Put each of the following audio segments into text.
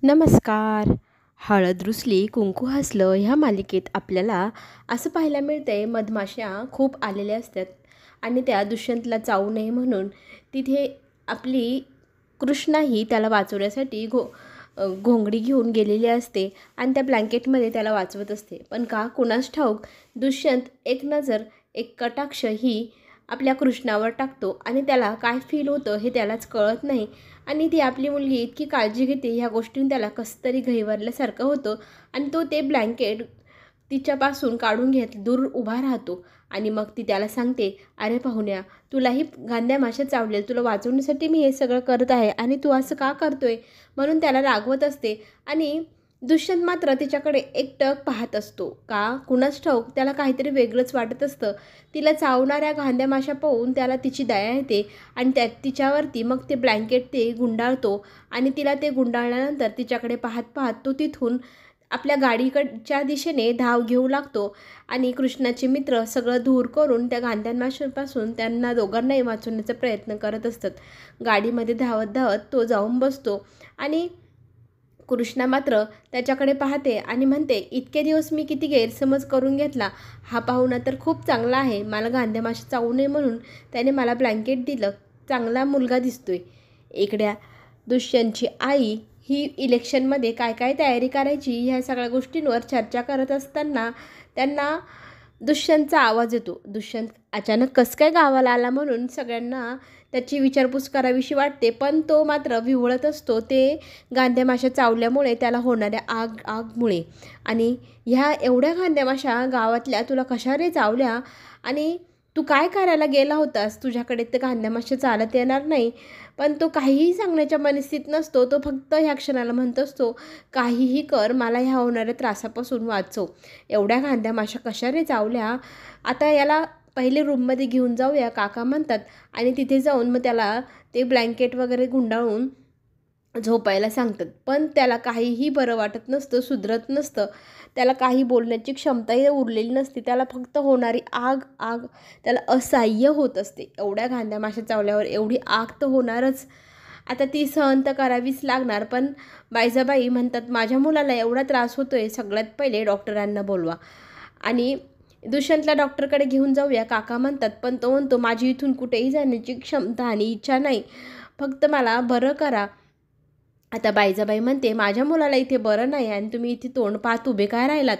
नमस्कार. हळद रुसली कुंकू हसलं ह्या मालिकेत आपल्याला असं पाहायला मिळतंय, मधमाशा खूप आलेल्या असतात आणि त्या दुष्यंतला चावू नये म्हणून तिथे आपली कृष्णाही त्याला वाचवण्यासाठी घोंगडी घेऊन गेलेली असते आणि त्या ब्लँकेटमध्ये त्याला वाचवत असते. पण का कुणास ठाऊक दुष्यंत एक नजर, एक कटाक्ष ही आपल्या कृष्णावर टाकतो आणि त्याला काय फील होतं हे त्यालाच कळत नाही. आणि ती आपली मुलगी इतकी काळजी घेते ह्या गोष्टीने त्याला कसं तरी घहिवरल्यासारखं होतं आणि तो ते ब्लँकेट तिच्यापासून काढून घेत दूर उभा राहतो. आणि मग ती त्याला सांगते, अरे पाहुण्या, तुलाही गांद्या माशा चावलेल, तुला वाचवण्यासाठी मी हे सगळं करत आहे आणि तू असं का करतोय म्हणून त्याला रागवत असते. आणि दुष्यंत मात्र तिच्याकडे एकटक पाहत असतो. का कुणास ठाऊक त्याला काहीतरी वेगळंच वाटत असतं. तिला चावणाऱ्या गांद्या माशा पाहून त्याला तिची दया येते आणि तिच्यावरती मग ते ब्लँकेट ते गुंडाळतो आणि तिला ते गुंडाळल्यानंतर तिच्याकडे पाहत पाहत तो तिथून आपल्या गाडीकडच्या दिशेने धाव घेऊ लागतो. आणि कृष्णाचे मित्र सगळं दूर करून त्या गांद्या माशांपासून त्यांना दोघांनाही वाचवण्याचा प्रयत्न करत असतात. गाडीमध्ये धावत धावत तो जाऊन बसतो आणि कृष्णा मात्र त्याच्याकडे पाहते आणि म्हणते, इतके दिवस मी किती गैरसमज करून घेतला. हा पाहुणा तर खूप चांगला आहे, मला गांद्या माशा चावू नये म्हणून त्याने मला ब्लँकेट दिलं, चांगला मुलगा दिसतोय. इकड्या दुष्यंतची आई ही इलेक्शनमध्ये काय काय तयारी करायची ह्या सगळ्या गोष्टींवर चर्चा करत असताना त्यांना दुष्यंतचा आवाज येतो. दुष्यंत अचानक कसं काय गावाला आला म्हणून सगळ्यांना त्याची विचारपूस करावीशी वाटते, पण तो मात्र विव्हळत असतो ते गांद्या माशा चावल्यामुळे त्याला होणाऱ्या आगमुळे. आणि ह्या एवढ्या गांद्या माशा गावातल्या तुला कशा रे चावल्या आणि तू काय करायला गेला होतास, तुझ्याकडे तर गांद्या माशा चालत येणार नाही. पण तो काहीही सांगण्याच्या मनस्थितीत नसतो. तो फक्त ह्या क्षणाला म्हणत असतो, काहीही कर, मला ह्या होणाऱ्या त्रासापासून वाचव. एवढ्या गांद्या माशा कशा रे चावल्या, आता याला पहिले रूममध्ये घेऊन जाऊया काका म्हणतात. आणि तिथे जाऊन मग त्याला ते ब्लँकेट वगैरे गुंडाळून झोपायला सांगतात. पण त्याला काहीही बरं वाटत नसतं, सुधरत नसतं. त्याला काही बोलण्याची क्षमताही उरलेली नसते. त्याला फक्त होणारी आग त्याला असह्य होत असते. एवढ्या गांद्या माशा चावल्यावर एवढी आग तर होणारच. आता ती सहन तर करावीच लागणार. पण बायजाबाई म्हणतात, माझ्या मुलाला एवढा त्रास होतोय, सगळ्यात पहिले डॉक्टरांना बोलवा आणि दुष्यंतला डॉक्टरकडे घेऊन जाऊया काका म्हणतात. पण तो म्हणतो, माझी इथून कुठेही जाण्याची क्षमता आणि इच्छा नाही, फक्त मला बरं करा. आता बायजाबाई म्हणते, माझ्या मुलाला इथे बरं नाही आणि तुम्ही इथे तोंड पाहत उभे काय राहिलात,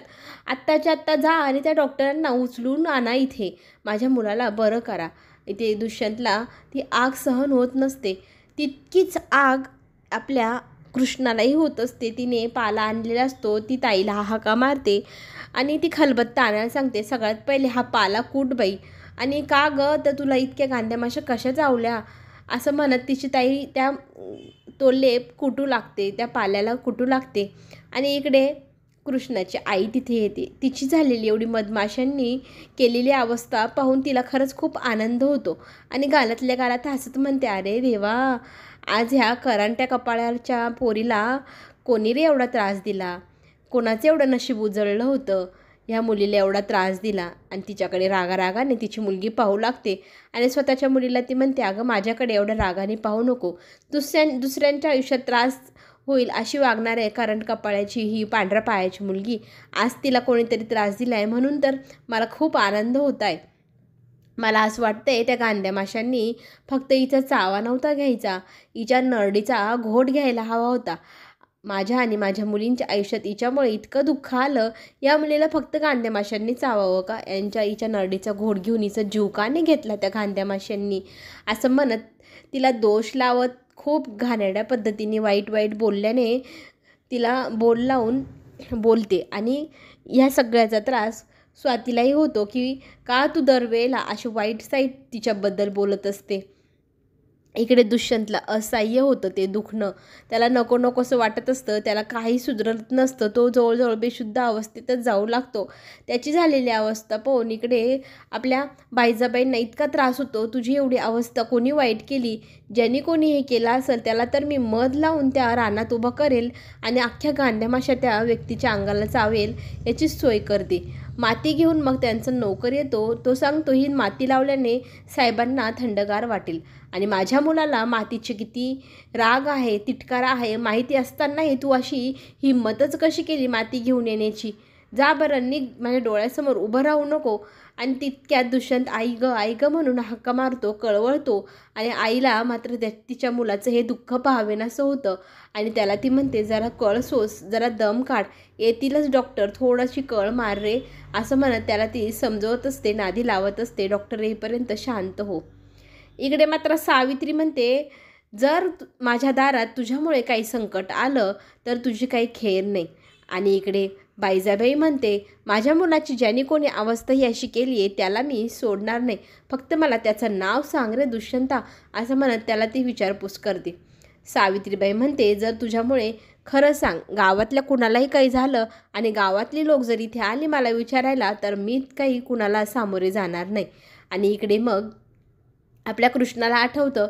आत्ताच्या आत्ता जा आणि त्या डॉक्टरांना उचलून आणा, इथे माझ्या मुलाला बरं करा. इथे दुष्यंतला ती आग सहन होत नसते. तितकीच आग आपल्या कृष्णालाही होत असते. तिने पाला आणलेला असतो, ती ताईला हाका मारते आणि ती खलबत्ता आणायला सांगते. सगळ्यात पहिले हा पाला कूट बाई, आणि का ग, तर तुला इतक्या गांद्या माशा कशा चावल्या असं म्हणत तिची ताई तो लेप कुटू लागते, त्या पाल्याला कुटू लागते. आणि इकडे कृष्णाची आई तिथे येते. तिची झालेली एवढी मधमाशांनी केलेली अवस्था पाहून तिला खरंच खूप आनंद होतो आणि गालातल्या गालात हसत म्हणते, अरे देवा, आज ह्या करंट्या कपाळाच्या पोरीला कोणी रे एवढा त्रास दिला, कोणाचं एवढं नशीब उजळलं होतं, ह्या मुलीला एवढा त्रास दिला. आणि तिच्याकडे रागाने तिची मुलगी पाहू लागते आणि स्वतःच्या मुलीला ती म्हणते, अगं माझ्याकडे एवढ्या रागाने पाहू नको, दुसऱ्यांच्या आयुष्यात त्रास होईल अशी वागणार आहे करंट कपाळाची ही पांढऱ्या पायाची मुलगी. आज तिला कोणीतरी त्रास दिला आहे म्हणून तर मला खूप आनंद होत आहे. मला असं वाटतंय त्या गांद्या माशांनी फक्त हिचा चावा नव्हता घ्यायचा, हिच्या नरडीचा घोट घ्यायला हवा होता. माझ्या आणि माझ्या मुलींच्या आयुष्यात हिच्यामुळे इतकं दुःख आलं, या मुलीला फक्त गांद्या माशांनी चावावं का, हिच्या नरडीचा घोट घेऊन हिचा जीव का नाही घेतला त्या गांद्या माशांनी, असं म्हणत तिला दोष लावत खूप घाणेरड्या पद्धतीने वाईट बोलल्याने तिला बोल लावून बोलते. आणि ह्या सगळ्याचा त्रास स्वातीलाही होतो की का तू दरवेळेला अशी वाईट साईड तिच्याबद्दल बोलत असते. इकडे दुष्यंतला असह्य होतं ते दुखणं, त्याला नको नकोसं वाटत असतं, त्याला काही सुधरत नसतं. तो जवळजवळ बेशुद्ध अवस्थेतच जाऊ लागतो. त्याची झालेली अवस्था पाहून इकडे आपल्या बायजाबाईंना इतका त्रास होतो, तुझी एवढी अवस्था कोणी वाईट केली, ज्यांनी कोणी हे केलं असेल त्याला तर मी मध लावून त्या रानात उभं करेल आणि अख्ख्या गांड्या माशा त्या व्यक्तीच्या अंगाला चावेल याचीच सोय करते. माती घेऊन मग त्यांचा नोकर येतो. तो सांगतो ही माती लावल्याने साहेबांना थंडगार वाटेल. आणि माझ्या मुलाला मातीची किती राग आहे, तिटकारा आहे माहिती असतानाही तू अशी हिंमतच कशी केली माती घेऊन येण्याची? जा बरं, निघ, माझ्या डोळ्यासमोर उभं राहू नको. आणि तितक्यात दुष्यंत आई ग म्हणून हाका मारतो, कळवळतो. आणि आईला मात्र तिच्या मुलाचं हे दुःख पाहावेनासं होतं. आणि त्याला ती म्हणते, जरा कळ सोस, जरा दम काढ, येतीलच डॉक्टर, थोडीशी कळ मार रे, असं म्हणत त्याला ती समजवत असते, नादी लावत असते, डॉक्टर येईपर्यंत शांत हो. इकडे मात्र सावित्री म्हणते, जर माझ्या दारात तुझ्यामुळे काही संकट आलं तर तुझी काही खेर नाही. आणि इकडे बाईजाबाई म्हणते, माझ्या मुलाची ज्याने कोणी अवस्था ही अशी केली आहे त्याला मी सोडणार नाही, फक्त मला त्याचं नाव सांग रे दुष्यंता, असं म्हणत त्याला ती विचारपूस करते. सावित्रीबाई म्हणते, जर तुझ्यामुळे खरं सांग, गावातल्या कुणालाही काही झालं आणि गावातली लोक जर इथे आली मला विचारायला तर मी काही कुणाला सामोरे जाणार नाही. आणि इकडे मग आपल्या कृष्णाला आठवतं.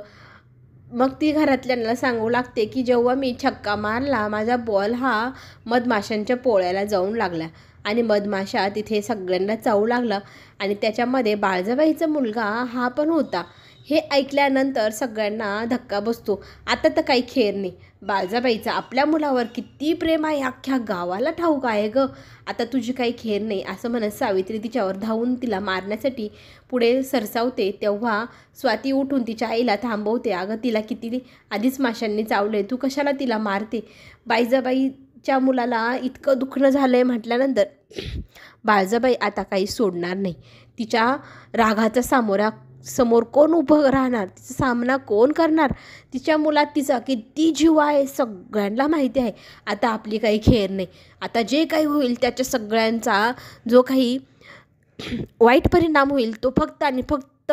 मग ती घरातल्यांना सांगू लागते की जेव्हा मी छक्का मारला माझा बॉल हा मधमाशांच्या पोळ्याला जाऊन लागला आणि मधमाशा तिथे सगळ्यांना चावू लागला आणि त्याच्यामध्ये बाळजाबाईचा मुलगा हा पण होता. हे ऐकल्यानंतर सगळ्यांना धक्का बसतो. आता तर काही खेर नाही. बाळजाबाईचं आपल्या मुलावर किती प्रेम आहे अख्ख्या गावाला ठाऊक आहे ग. आता तुझी काही खेर नाही, असं म्हणत सावित्री तिच्यावर धावून तिला मारण्यासाठी पुढे सरसावते. तेव्हा स्वाती उठून तिच्या आईला थांबवते. अगं, तिला किती आधीच माशांनी चावले, तू कशाला तिला मारते? बाळजाबाईच्या मुलाला इतकं दुखणं झालं आहे म्हटल्यानंतर बाळजाबाई आता काही सोडणार नाही. तिच्या रागाचा समोर कोण उभं राहणार, तिचा सामना कोण करणार? तिच्या मुलात तिचा किती जीव आहे सगळ्यांना माहिती आहे. आता आपली काही खेर नाही. आता जे काही होईल त्याच्या सगळ्यांचा जो काही वाईट परिणाम होईल तो फक्त आणि फक्त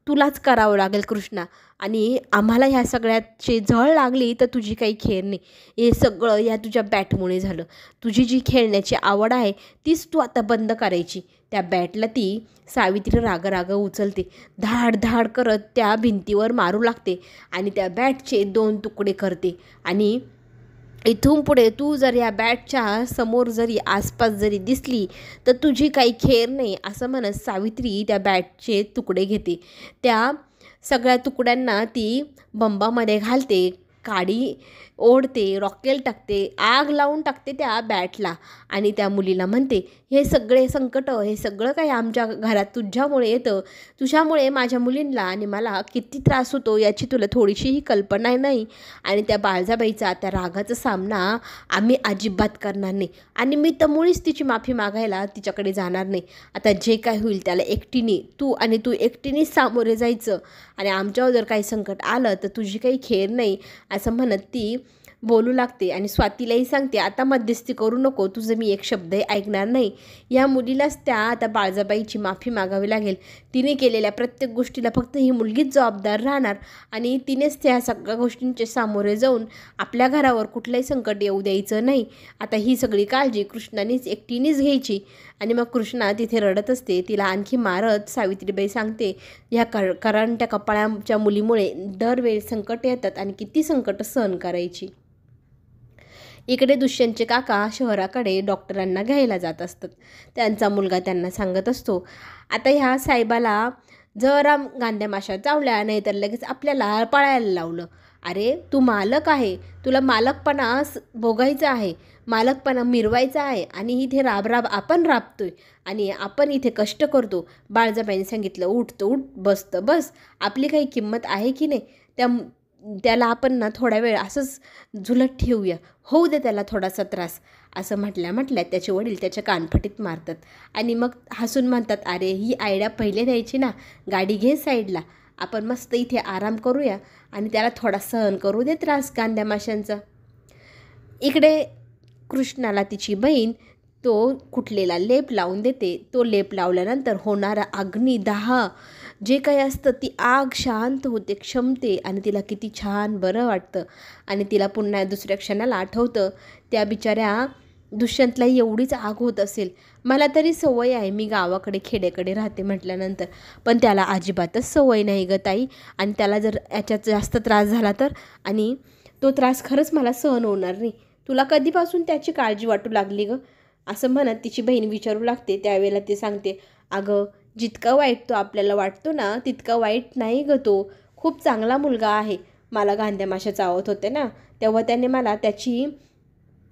तुलाच करावं लागेल कृष्णा. आणि आम्हाला ह्या सगळ्याची झळ लागली तर तुझी काही खेर नाही. हे सगळं या तुझ्या बॅटमुळे झालं. तुझी जी खेळण्याची आवड आहे तीच तू आता बंद करायची. त्या बॅटला ती सावित्री राग उचलते, धाड धाड करत त्या भिंतीवर मारू लागते आणि त्या बॅटचे 2 तुकडे करते. आणि इथून पुढे तू जर या बॅटच्या समोर जरी आसपास जरी दिसली तर तुझी काही खेर नाही, असं म्हणत सावित्री त्या बॅटचे तुकडे घेते. त्या सगळ्या तुकड्यांना ती बंबामध्ये घालते, काडी ओढते, रॉकेल टाकते, आग लावून टाकते त्या बॅटला. आणि त्या मुलीला म्हणते, हे सगळे संकट, हे सगळं काही आमच्या घरात तुझ्यामुळे येतं. तुझ्यामुळे माझ्या मुलींना आणि मला किती त्रास होतो याची तुला थोडीशीही कल्पना नाही. आणि त्या बाळजाबाईचा त्या रागाचा सामना आम्ही अजिबात करणार नाही आणि मी तर मुळीच तिची माफी मागायला तिच्याकडे जाणार नाही. आता जे काय होईल त्याला एकटीने तू एकटीनेच सामोरे जायचं आणि आमच्यावर जर काही संकट आलं तर तुझी काही खेर नाही, असं म्हणत ती बोलू लागते. आणि स्वातीलाही सांगते, आता मध्यस्थी करू नको, तुझं मी एक शब्दही ऐकणार नाही. या मुलीलाच त्या आता बाळजाबाईची माफी मागावी लागेल. तिने केलेल्या प्रत्येक गोष्टीला फक्त ही मुलगीच जबाबदार राहणार आणि तिनेच त्या सगळ्या गोष्टींचे सामोरे जाऊन आपल्या घरावर कुठलंही संकट येऊ द्यायचं नाही. आता ही सगळी काळजी कृष्णानेच एकटीनेच घ्यायची. आणि मग कृष्णा तिथे रडत असते. तिला आणखी मारत सावित्रीबाई सांगते, ह्या करंट्या कपाळाच्या मुलीमुळे दरवेळी संकट येतात आणि किती संकट सहन करायची. इकडे दुष्यंतचे काका शहराकडे डॉक्टरांना घ्यायला जात असतात. त्यांचा मुलगा त्यांना सांगत असतो, आता ह्या साहेबाला जरा गांद्या माशा चावल्या नाही तर लगेच आपल्याला पळायला लावलं. अरे, तू मालक आहे, तुला मालकपणा भोगायचा आहे, मालकपणा मिरवायचा आहे आणि इथे राब आपण राबतोय आणि आपण इथे कष्ट करतो. बाळजाबाईंनी सांगितलं, उठतं उठ, बसतं बस, आपली काही किंमत आहे की नाही? त्याला आपण ना थोडा वेळ असंच झुलत ठेवूया, होऊ दे त्याला थोडासा त्रास, असं म्हटल्या त्याचे वडील त्याच्या कानफटीत मारतात. आणि मग हसून म्हणतात, अरे, ही आयडिया पहिले द्यायची ना, गाडी घे साईडला, आपण मस्त इथे आराम करूया आणि त्याला थोडा सहन करू दे त्रास गांद्या माशांचा. इकडे कृष्णाला तिची बहीण तो कुठलेला लेप लावून देते. तो लेप लावल्यानंतर होणारा अग्निदाह जे काही असतं ती आग शांत होते, क्षमते आणि तिला किती छान बरं वाटतं. आणि तिला पुन्हा दुसऱ्या क्षणाला आठवतं, त्या बिचाऱ्या दुष्यंतलाही एवढीच आग होत असेल. मला तरी सवय आहे, मी गावाकडे खेड्याकडे राहते म्हटल्यानंतर, पण त्याला अजिबातच सवय नाही ग ताई. आणि त्याला जर याच्यात जास्त त्रास झाला तर, आणि तो त्रास खरंच मला सहन होणार नाही. तुला कधीपासून त्याची काळजी वाटू लागली ग? असं म्हणत तिची बहीण विचारू लागते. त्यावेळेला ती सांगते, अगं जितका वाईट तो आपल्याला वाटतो ना तितका वाईट नाही ग, तो खूप चांगला मुलगा आहे. मला गांध्या माशा चावत होते ना तेव्हा त्याने मला त्याची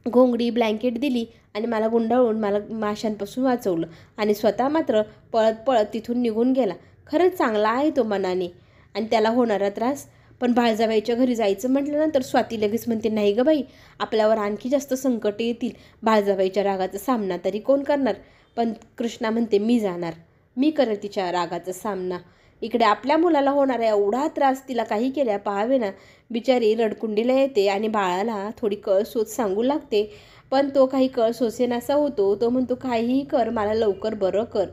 घोंगडी ब्लँकेट दिली आणि मला गुंडाळून मला माशांपासून वाचवलं आणि स्वतः मात्र पळत पळत तिथून निघून गेला. खरंच चांगला आहे तो मनाने आणि त्याला होणारा त्रास. पण बाळजाबाईच्या घरी जायचं म्हटल्यानंतर स्वाती लगेच म्हणते, नाही गं बाई, आपल्यावर आणखी जास्त संकट येतील. बाळजाबाईच्या रागाचा सामना तरी कोण करणार. पण कृष्णा म्हणते, मी जाणार, मी करेल तिच्या रागाचा सामना. इकडे आपल्या मुलाला होणारा एवढा त्रास तिला काही केल्या पाहावे ना. बिचारी रडकुंडीला येते आणि बाळाला थोडी कळ सोच सांगू लागते. पण तो काही कळ सोसेनासा होतो. तो म्हणतो, काहीही कर, मला लवकर बरं कर.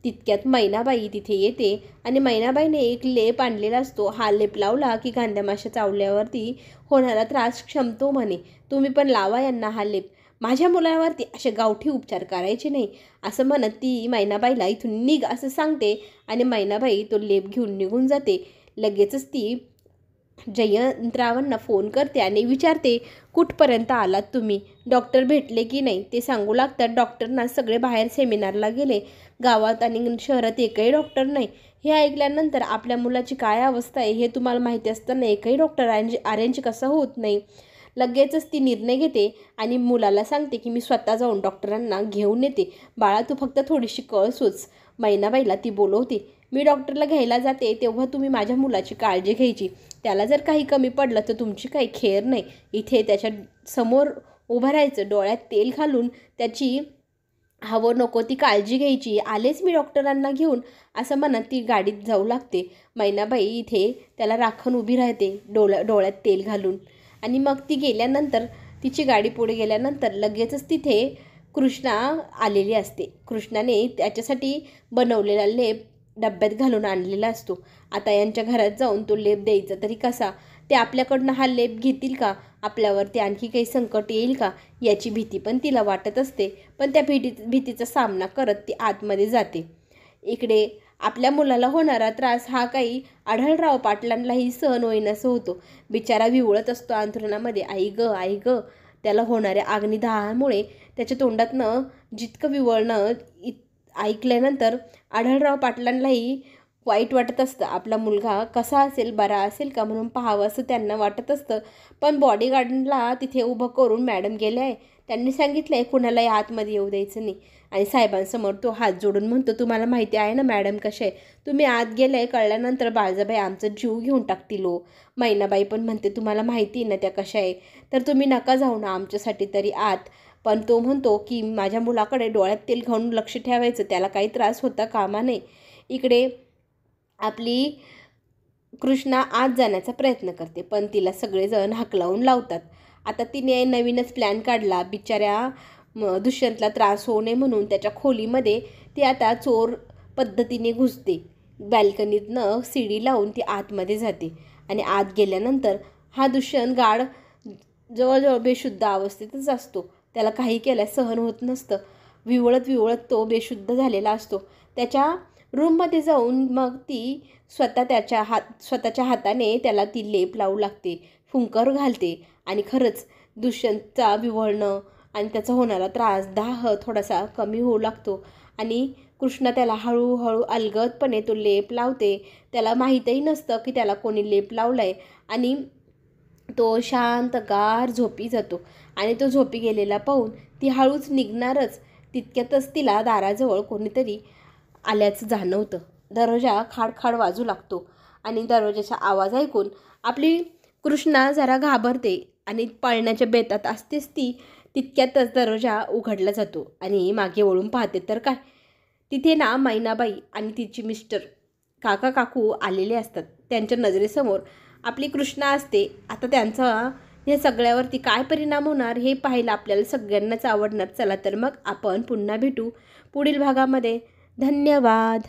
तितक्यात मैनाबाई तिथे येते आणि मैनाबाईने एक लेप आणलेला असतो. हा लेप लावला की गांध्या माशा चावल्यावरती होणारा त्रास क्षमतो म्हणे. तुम्ही पण लावा यांना हा लेप. माझ्या मुलावरती असे गावठी उपचार करायचे नाही. असं म्हणत ती मैनाबाईला इथून निघ असं सांगते आणि मैनाबाई तो लेप घेऊन निघून जाते. लगेचच ती जयंतरावांना फोन करते आणि विचारते, कुठपर्यंत आलात तुम्ही, डॉक्टर भेटले की नाही. ते सांगू लागतात, डॉक्टरना सगळे बाहेर सेमिनारला गेले, गावात आणि शहरात एकही डॉक्टर नाही. हे ऐकल्यानंतर आपल्या मुलाची काय अवस्था आहे हे तुम्हाला माहिती असताना एकही डॉक्टर अरेंज कसं होत नाही. लगेचच ती निर्णय घेते आणि मुलाला सांगते की मी स्वतः जाऊन डॉक्टरांना घेऊन येते. बाळा, तू फक्त थोडीशी कळ सोच. मैनाबाईला ती बोलवते. मी डॉक्टरला घ्यायला जाते तेव्हा तुम्ही माझ्या मुलाची काळजी घ्यायची. त्याला जर काही कमी पडलं तर तुमची काही खेर नाही. इथे त्याच्या समोर उभं राहायचं, डोळ्यात तेल घालून त्याची हवं नको ती काळजी घ्यायची. आलेच मी डॉक्टरांना घेऊन असं म्हणत ती गाडीत जाऊ लागते. मैनाबाई इथे त्याला राखण उभी राहते डोळ्यात तेल घालून. आणि मग ती गेल्यानंतर तिची गाडी पुढे गेल्यानंतर लगेचच तिथे कृष्णा आलेली असते. कृष्णाने त्याच्यासाठी बनवलेला लेप डब्यात घालून आणलेला असतो. आता यांच्या घरात जाऊन तो लेप द्यायचा तरी कसा. ते आपल्याकडनं हा लेप घेतील का, आपल्यावरती आणखी काही संकट येईल का याची भीती पण तिला वाटत असते. पण त्या भीतीचा सामना करत ती आतमध्ये जाते. इकडे आपल्या मुलाला होणारा त्रास हा काही आढळराव पाटलांनाही सहन होईनासं होतो. बिचारा विवळत असतो अंथरुणामध्ये. आई ग, त्याला होणाऱ्या अग्निदाहामुळे त्याच्या तोंडातनं जितकं विवळणं ऐकल्यानंतर आढळराव पाटलांनाही वाईट वाटत असतं. आपला मुलगा कसा असेल, बरा असेल का म्हणून पाहावं असं त्यांना वाटत असतं. पण बॉडीगार्डला तिथे उभं करून मॅडम गेले आहे, त्यांनी सांगितलं आहे कुणालाही आतमध्ये येऊ द्यायचं नाही. आणि साहेबांसमोर तो हात जोडून म्हणतो, तुम्हाला माहिती आहे ना मॅडम कशा आहे, तुम्ही आत गेलाय कळल्यानंतर बाळजाबाई आमचा जीव घेऊन टाकतील हो. मैनाबाई पण म्हणते, तुम्हाला माहिती ना त्या कशा आहे, तर तुम्ही नका जाऊ ना आमच्यासाठी तरी आत. पण तो म्हणतो की माझ्या मुलाकडे डोळ्यात तेल घालून लक्ष ठेवायचं, त्याला काही त्रास होता कामा नये. इकडे आपली कृष्णा आत जाण्याचा प्रयत्न करते पण तिला सगळेजण हाकलावून लावतात. आता तिने नवीनच प्लॅन काढला. बिचाऱ्या दुष्यंतला त्रास होऊ नये म्हणून त्याच्या खोलीमध्ये ती आता चोर पद्धतीने घुसते. बॅल्कनीतनं शिडी लावून ती आतमध्ये जाते आणि आत गेल्यानंतर हा दुष्यंत गाढ जवळजवळ बेशुद्ध अवस्थेतच असतो. त्याला काही केल्यास सहन होत नसतं. विवळत तो बेशुद्ध झालेला असतो. त्याच्या रूममध्ये जाऊन मग ती स्वतःच्या हाताने त्याला ती लेप लावू लागते, फुंकर घालते आणि खरंच दुष्यंतचा विवळणं आणि त्याचा होणारा त्रास, दाह थोडासा कमी होऊ लागतो. आणि कृष्णा त्याला हळूहळू अलगदपणे तो लेप लावते. त्याला माहीतही नसतं की त्याला कोणी लेप लावला आहे आणि तो शांत गार झोपी जातो. आणि तो झोपी गेलेला पाहून ती हळूच निघणारच. तितक्यातच तिला दाराजवळ कोणीतरी आल्याचं जाणवतं. दरवाजा खाडखाड वाजू लागतो आणि दरवाजाचा आवाज ऐकून आपली कृष्णा जरा घाबरते आणि पळण्याच्या बेतात असतेच ती. तितक्यातच दरवाजा उघडला जातो आणि मागे वळून पाहते तर काय, तिथे ना मैनाबाई आणि तिची मिस्टर काकू आलेले असतात. त्यांच्या नजरेसमोर आपली कृष्णा असते. आता त्यांचा या सगळ्यावरती काय परिणाम होणार हे पाहायला आपल्याला सगळ्यांनाच आवडणार. चला तर मग आपण पुन्हा भेटू पुढील भागामध्ये. धन्यवाद.